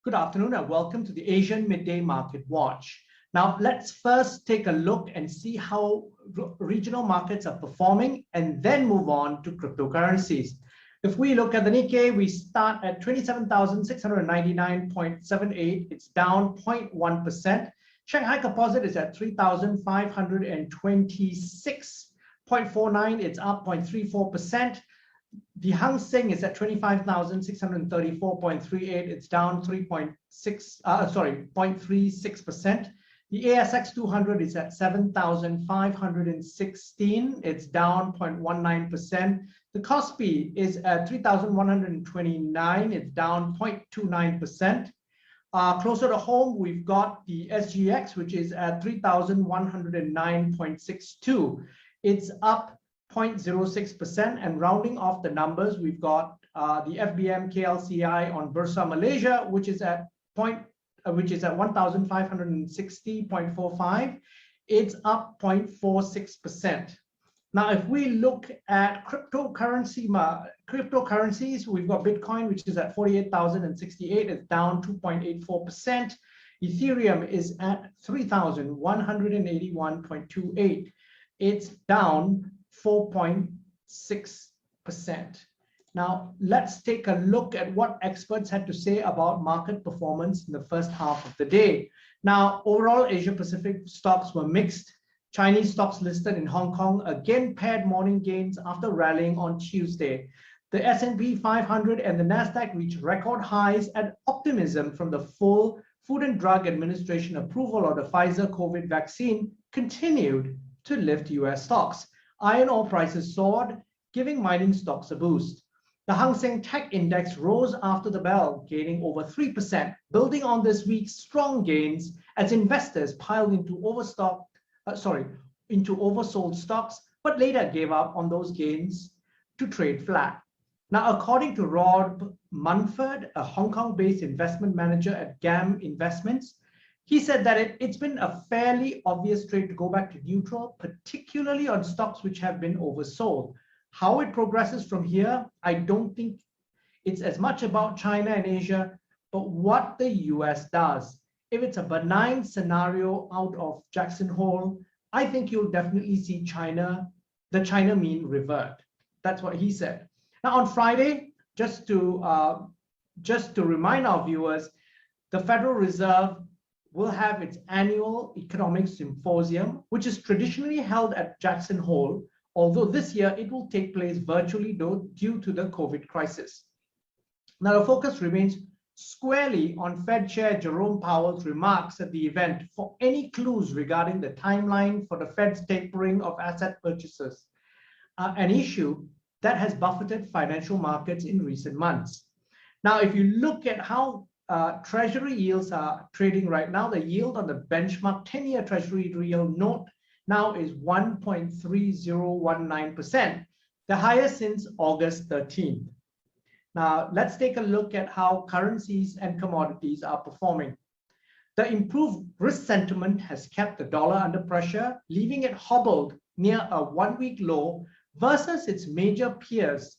Good afternoon and welcome to the Asian Midday Market Watch. Now, let's first take a look and see how regional markets are performing and then move on to cryptocurrencies. If we look at the Nikkei, we start at 27,699.78. It's down 0.1%. Shanghai Composite is at 3,526.49. It's up 0.34%. The Hang Seng is at 25,634.38. It's down 0.36%. The ASX 200 is at 7,516. It's down 0.19%. The Kospi is at 3,129. It's down 0.29%. Closer to home, we've got the SGX, which is at 3,109.62. It's up 0.06%, and rounding off the numbers, we've got the FBM KLCI on Bursa Malaysia, which is at 1,560.45. It's up 0.46%. Now, if we look at cryptocurrencies, we've got Bitcoin, which is at 48,068. It's down 2.84%. Ethereum is at 3,181.28. It's down 4.6%. Now, let's take a look at what experts had to say about market performance in the first half of the day. Now, overall, Asia Pacific stocks were mixed. Chinese stocks listed in Hong Kong again paired morning gains after rallying on Tuesday. The S&P 500 and the Nasdaq reached record highs as optimism from the full Food and Drug Administration approval of the Pfizer COVID vaccine continued to lift US stocks. Iron ore prices soared, giving mining stocks a boost. The Hang Seng Tech Index rose after the bell, gaining over 3%, building on this week's strong gains as investors piled into oversold stocks, but later gave up on those gains to trade flat. Now, according to Rod Munford, a Hong Kong-based investment manager at GAM Investments, he said that it's been a fairly obvious trade to go back to neutral, particularly on stocks which have been oversold. How it progresses from here, I don't think it's as much about China and Asia, but what the US does. If it's a benign scenario out of Jackson Hole, I think you'll definitely see the China mean revert. That's what he said. Now on Friday, just to remind our viewers, the Federal Reserve will have its annual economic symposium, which is traditionally held at Jackson Hole, although this year it will take place virtually due to the COVID crisis. Now, the focus remains squarely on Fed Chair Jerome Powell's remarks at the event for any clues regarding the timeline for the Fed's tapering of asset purchases, an issue that has buffeted financial markets in recent months. Now, if you look at how Treasury yields are trading right now, the yield on the benchmark 10-year Treasury real note now is 1.3019%, the highest since August 13th. Now, let's take a look at how currencies and commodities are performing. The improved risk sentiment has kept the dollar under pressure, leaving it hobbled near a one-week low versus its major peers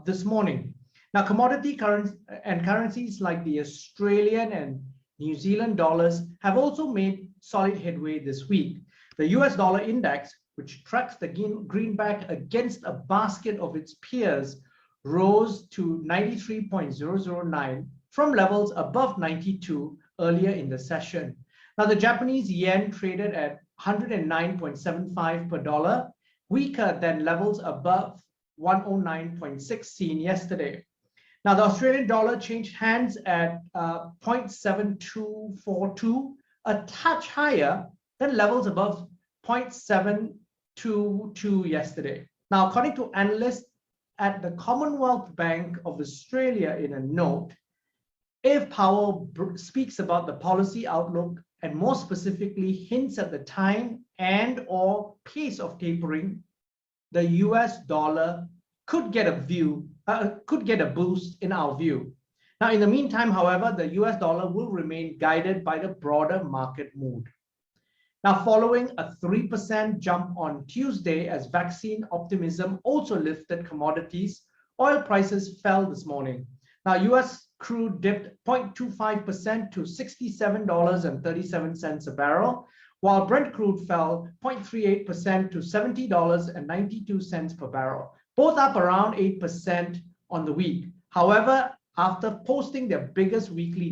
this morning. Now, currencies like the Australian and New Zealand dollars have also made solid headway this week. The US dollar index, which tracks the greenback against a basket of its peers, rose to 93.009 from levels above 92 earlier in the session. Now, the Japanese yen traded at 109.75 per dollar, weaker than levels above 109.6 seen yesterday. Now, the Australian dollar changed hands at 0.7242, a touch higher than levels above 0.722 yesterday. Now, according to analysts at the Commonwealth Bank of Australia in a note, if Powell speaks about the policy outlook and more specifically hints at the time and or pace of tapering, the US dollar could get a boost in our view. Now, in the meantime, however, the US dollar will remain guided by the broader market mood. Now, following a 3% jump on Tuesday as vaccine optimism also lifted commodities, oil prices fell this morning. Now, US crude dipped 0.25% to $67.37 a barrel, while Brent crude fell 0.38% to $70.92 per barrel, both up around 8% on the week. However, after posting their biggest weekly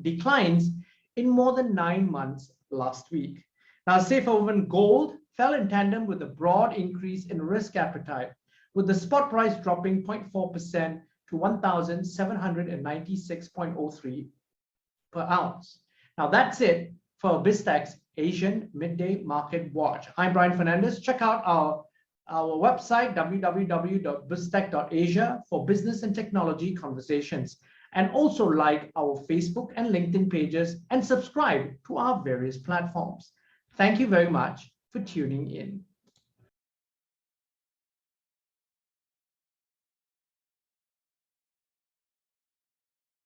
declines in more than 9 months last week. Now, safe haven gold fell in tandem with a broad increase in risk appetite, with the spot price dropping 0.4% to 1,796.03 per ounce. Now, that's it for BizTech's Asian Midday Market Watch. I'm Brian Fernandez. Check out our website, www.biztech.asia, for business and technology conversations. And also like our Facebook and LinkedIn pages and subscribe to our various platforms. Thank you very much for tuning in.